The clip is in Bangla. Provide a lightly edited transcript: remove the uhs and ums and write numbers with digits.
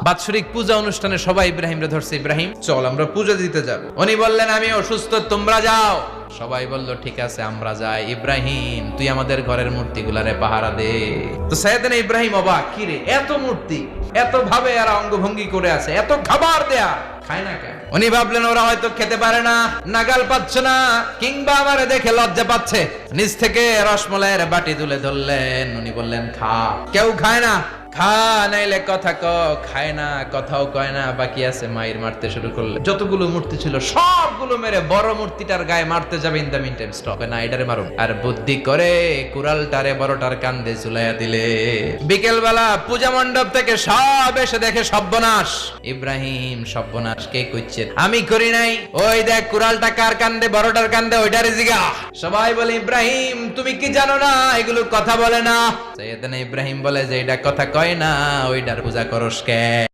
বাৎসরিক পূজা অনুষ্ঠানে সবাই ইব্রাহিমরে ধরছে, ইব্রাহিম চল আমরা পূজা দিতে যাব। উনি বললেন আমি অসুস্থ, তোমরা যাও। সবাই বলল ঠিক আছে আমরা যাই। ইব্রাহিম তুই আমাদের ঘরের মূর্তিগুলারে পাহারা দে। তো সাইয়েদনা ইব্রাহিম অবাক, কি রে এত মূর্তি, এত ভাবে আর অঙ্গভঙ্গি করে আছে, এত খাবার দেয়া, খায় না কেন? উনি ভাবলেন ওরা হয়তো খেতে পারে না, নাগাল পাচ্ছে না, কিংবা আমারে দেখে লজ্জা পাচ্ছে। নিচ থেকে রসমলাইয়ের বাটি তুলে ধরলেন। উনি বললেন খা। কেউ খায় না, খা নাইলে কথা ক। খায় না, কথাও কয় না, বাকি আছে মায়ের মারতে শুরু করলে। যতগুলো মূর্তি ছিল সবগুলো মেরে বড় মূর্তিটার গায়ে মারতে যাবে, in the meantime stop না, এটারে মারুন। আর বুদ্ধি করে কুড়ালটারে বড়টার কান্দে ঝুলাইয়া দিলে। বিকেল বেলা পূজা মণ্ডপ থেকে সব এসে দেখে সর্বনাশ। ইব্রাহিম সর্বনাশ কে কইছে? আমি করি নাই। ওই দেখ কুড়ালটা কার কান্দে, বড়টার কান্দে, ওইটারে জিগা। সবাই বলে ইব্রাহিম তুমি কি জানো না এগুলো কথা বলে না? সাইয়েদনা ইব্রাহিম বলে যে এটা কথা কয় না, ওইটার পূজা করস কে?